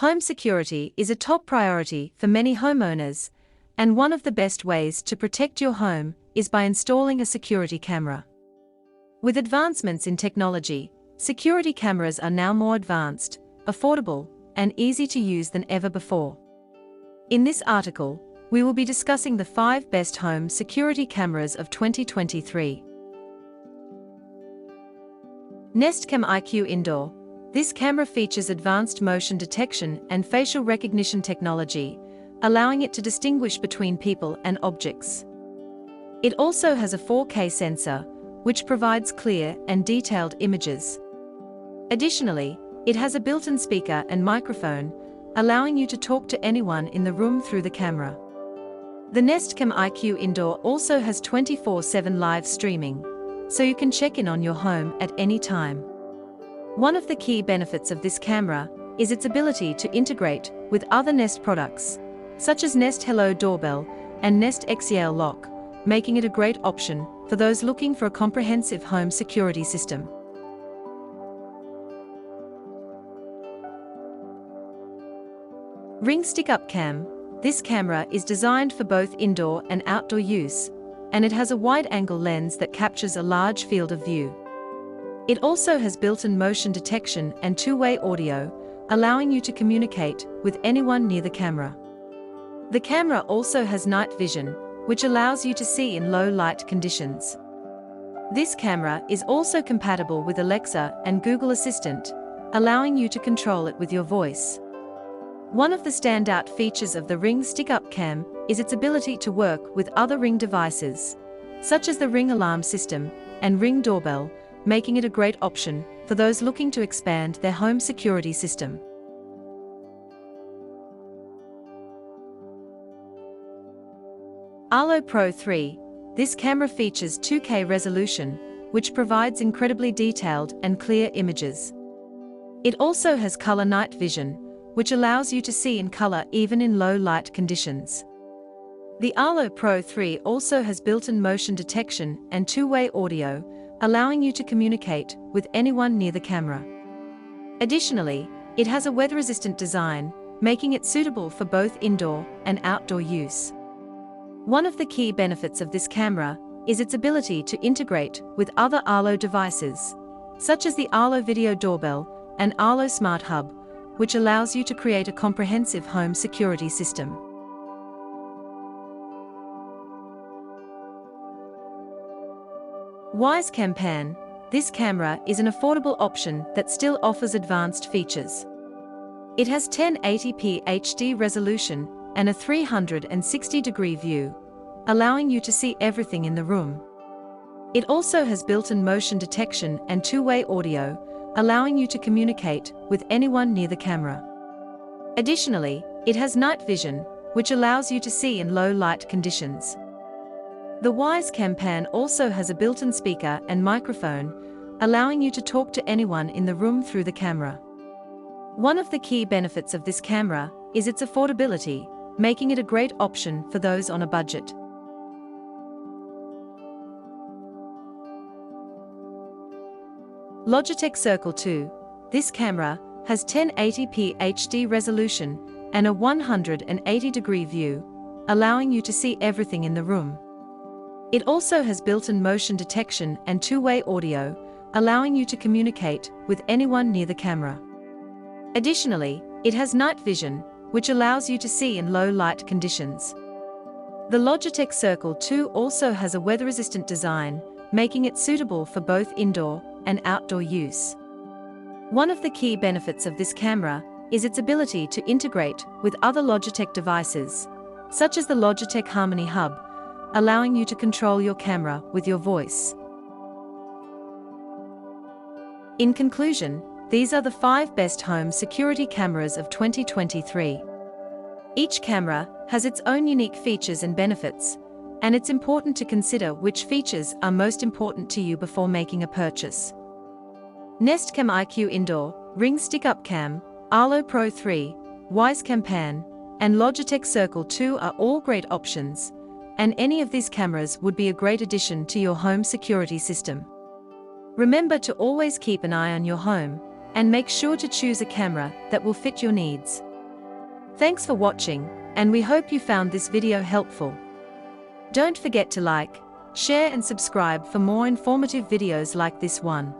Home security is a top priority for many homeowners, and one of the best ways to protect your home is by installing a security camera. With advancements in technology, security cameras are now more advanced, affordable, and easy to use than ever before. In this article, we will be discussing the 5 best home security cameras of 2023. Nest Cam IQ Indoor. This camera features advanced motion detection and facial recognition technology, allowing it to distinguish between people and objects. It also has a 4K sensor, which provides clear and detailed images. Additionally, it has a built-in speaker and microphone, allowing you to talk to anyone in the room through the camera. The Nest Cam IQ Indoor also has 24/7 live streaming, so you can check in on your home at any time. One of the key benefits of this camera is its ability to integrate with other Nest products, such as Nest Hello Doorbell and Nest XEL Lock, making it a great option for those looking for a comprehensive home security system. Ring Stick-Up Cam. This camera is designed for both indoor and outdoor use, and it has a wide-angle lens that captures a large field of view. It also has built-in motion detection and two-way audio, allowing you to communicate with anyone near the camera. The camera also has night vision, which allows you to see in low light conditions. This camera is also compatible with Alexa and Google Assistant, allowing you to control it with your voice. One of the standout features of the Ring Stick-Up Cam is its ability to work with other Ring devices, such as the Ring Alarm System and Ring Doorbell, making it a great option for those looking to expand their home security system. Arlo Pro 3. This camera features 2K resolution, which provides incredibly detailed and clear images. It also has color night vision, which allows you to see in color even in low light conditions. The Arlo Pro 3 also has built-in motion detection and two-way audio, allowing you to communicate with anyone near the camera. Additionally, it has a weather-resistant design, making it suitable for both indoor and outdoor use. One of the key benefits of this camera is its ability to integrate with other Arlo devices, such as the Arlo Video Doorbell and Arlo Smart Hub, which allows you to create a comprehensive home security system. Wyze Cam Pan. This camera is an affordable option that still offers advanced features. It has 1080p HD resolution and a 360-degree view, allowing you to see everything in the room. It also has built-in motion detection and two-way audio, allowing you to communicate with anyone near the camera. Additionally, it has night vision, which allows you to see in low light conditions. The Wyze Cam Pan also has a built-in speaker and microphone, allowing you to talk to anyone in the room through the camera. One of the key benefits of this camera is its affordability, making it a great option for those on a budget. Logitech Circle 2. This camera has 1080p HD resolution and a 180-degree view, allowing you to see everything in the room. It also has built-in motion detection and two-way audio, allowing you to communicate with anyone near the camera. Additionally, it has night vision, which allows you to see in low light conditions. The Logitech Circle 2 also has a weather-resistant design, making it suitable for both indoor and outdoor use. One of the key benefits of this camera is its ability to integrate with other Logitech devices, such as the Logitech Harmony Hub, allowing you to control your camera with your voice. In conclusion, these are the 5 best home security cameras of 2023. Each camera has its own unique features and benefits, and it's important to consider which features are most important to you before making a purchase. Nest Cam IQ Indoor, Ring Stick-Up Cam, Arlo Pro 3, Wyze Cam Pan, and Logitech Circle 2 are all great options, and any of these cameras would be a great addition to your home security system. Remember to always keep an eye on your home, and make sure to choose a camera that will fit your needs. Thanks for watching, and we hope you found this video helpful. Don't forget to like, share and subscribe for more informative videos like this one.